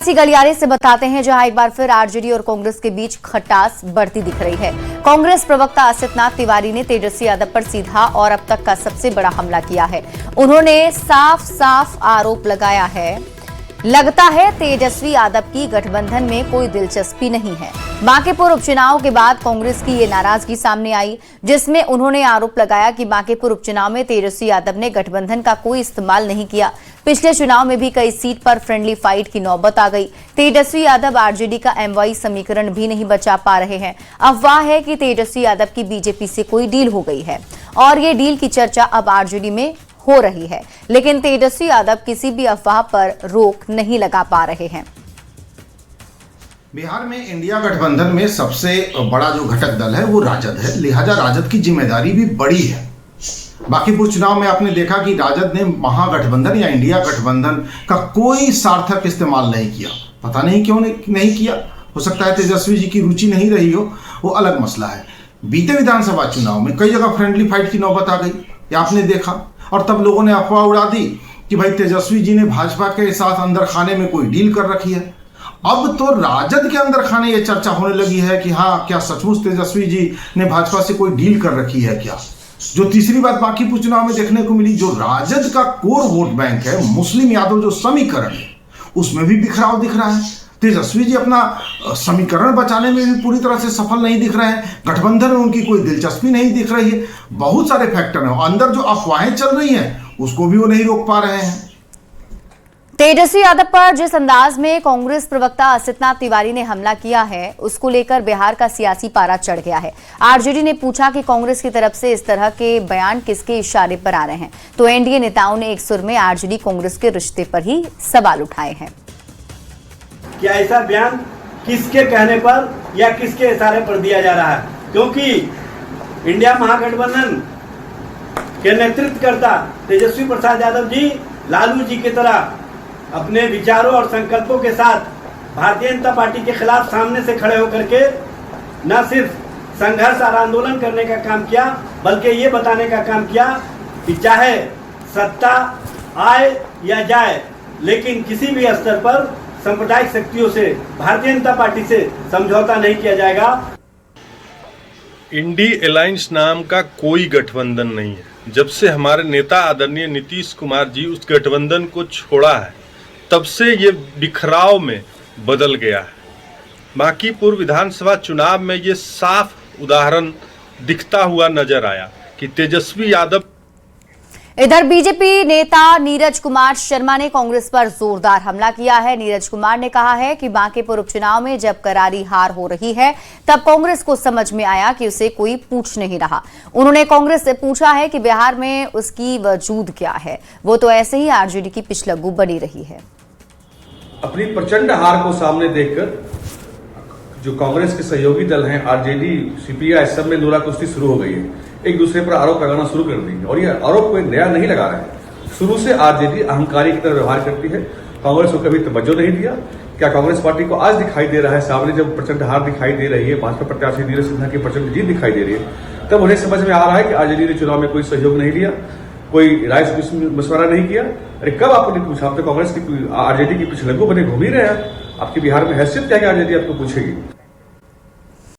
इसी गलियारे से बताते हैं जहां एक बार फिर आरजेडी और कांग्रेस के बीच खटास बढ़ती दिख रही है। कांग्रेस प्रवक्ता असितनाथ तिवारी ने तेजस्वी यादव पर सीधा और अब तक का सबसे बड़ा हमला किया है। उन्होंने साफ साफ आरोप लगाया है, लगता है तेजस्वी यादव की गठबंधन में कोई दिलचस्पी नहीं है। बांकीपुर उपचुनाव के बाद कांग्रेस की ये नाराजगी सामने आई, जिसमें उन्होंने आरोप लगाया कि बांकीपुर उपचुनाव में तेजस्वी यादव ने गठबंधन का कोई इस्तेमाल नहीं किया। पिछले चुनाव में भी कई सीट पर फ्रेंडली फाइट की नौबत आ गई। तेजस्वी यादव आरजेडी का एमवाई समीकरण भी नहीं बचा पा रहे हैं। अफवाह है कि तेजस्वी यादव की बीजेपी से कोई डील हो गई है और ये डील की चर्चा अब आरजेडी में हो रही है, लेकिन तेजस्वी यादव किसी भी अफवाह पर रोक नहीं लगा पा रहे हैं। बिहार में इंडिया गठबंधन में सबसे बड़ा जो घटक दल है वो राजद है, लिहाजा राजद की जिम्मेदारी भी बड़ी है। बांकीपुर चुनाव में आपने देखा कि राजद ने महागठबंधन या इंडिया गठबंधन का कोई सार्थक इस्तेमाल नहीं किया। पता नहीं क्यों नहीं किया, हो सकता है तेजस्वी जी की रुचि नहीं रही हो, वो अलग मसला है। बीते विधानसभा चुनाव में कई जगह फ्रेंडली फाइट की नौबत आ गई, ये आपने देखा, और तब लोगों ने अफवाह उड़ा दी कि भाई तेजस्वी जी ने भाजपा के साथ अंदर खाने में कोई डील कर रखी है। अब तो राजद के अंदर खाने ये चर्चा होने लगी है कि हाँ, क्या सचमुच तेजस्वी जी ने भाजपा से कोई डील कर रखी है क्या। जो तीसरी बात बांकीपुर चुनाव में देखने को मिली, जो राजद का कोर वोट बैंक है, मुस्लिम यादव जो समीकरण है, उसमें भी बिखराव दिख रहा है। तेजस्वी जी अपना समीकरण बचाने में भी पूरी तरह से सफल नहीं दिख रहे हैं। गठबंधन में उनकी कोई दिलचस्पी नहीं दिख रही है। बहुत सारे फैक्टर हैं, अंदर जो अफवाहें चल रही हैं उसको भी वो नहीं रोक पा रहे हैं। तेजस्वी यादव पर जिस अंदाज में कांग्रेस प्रवक्ता असितनाथ तिवारी ने हमला किया है, उसको लेकर बिहार का सियासी पारा चढ़ गया है। आरजेडी ने पूछा कि कांग्रेस की तरफ से इस तरह के बयान किसके इशारे पर आ रहे हैं, तो एनडीए नेताओं ने एक सुर में आरजेडी कांग्रेस के रिश्ते पर ही सवाल उठाए हैं। क्या ऐसा बयान किसके कहने पर या किसके इशारे पर दिया जा रहा है? क्योंकि इंडिया महागठबंधन के नेतृत्वकर्ता तेजस्वी प्रसाद यादव जी लालू जी की तरह अपने विचारों और संकल्पों के साथ भारतीय जनता पार्टी के खिलाफ सामने से खड़े होकर के न सिर्फ संघर्ष और आंदोलन करने का काम किया, बल्कि ये बताने का काम किया कि चाहे सत्ता आए या जाए, लेकिन किसी भी स्तर पर सांप्रदायिक शक्तियों से, भारतीय जनता पार्टी से समझौता नहीं किया जाएगा। इंडी अलायंस नाम का कोई गठबंधन नहीं है। जब से हमारे नेता आदरणीय नीतीश कुमार जी उस गठबंधन को छोड़ा है, तब से ये बिखराव में बदल गया है। बांकीपुर विधानसभा चुनाव में ये साफ उदाहरण दिखता हुआ नजर आया कि तेजस्वी यादव। इधर बीजेपी नेता नीरज कुमार शर्मा ने कांग्रेस पर जोरदार हमला किया है। नीरज कुमार ने कहा है कि बांकीपुर उपचुनाव में जब करारी हार हो रही है, तब कांग्रेस को समझ में आया कि उसे कोई पूछ नहीं रहा। उन्होंने कांग्रेस से पूछा है कि बिहार में उसकी वजूद क्या है, वो तो ऐसे ही आरजेडी की पिछलग्गू बनी रही है। अपनी प्रचंड हार को सामने देखकर जो कांग्रेस के सहयोगी दल हैं, आरजेडी, सीपीआई, सब में नूरा कुश्ती शुरू हो गई है। एक दूसरे पर आरोप लगाना शुरू कर दी, और यह आरोप कोई नया नहीं लगा रहा है। शुरू से आरजेडी अहंकारी की तरह व्यवहार करती है, कांग्रेस को कभी तवज्जो नहीं दिया। क्या कांग्रेस पार्टी को आज दिखाई दे रहा है सामने, जब प्रचंड हार दिखाई दे रही है, भाजपा प्रत्याशी नीरज सिन्हा की प्रचंड जीत दिखाई दे रही है, तब उन्हें समझ में आ रहा है कि आरजेडी ने चुनाव में कोई सहयोग नहीं लिया, कोई राय मशवरा नहीं किया। अरे कब आपने पूछा? आप तो कांग्रेस की, आरजेडी की पिछलग्गू बने घूम ही रहे हैं। आपकी बिहार में हैसियत क्या है कि आरजेडी आपको पूछेगी?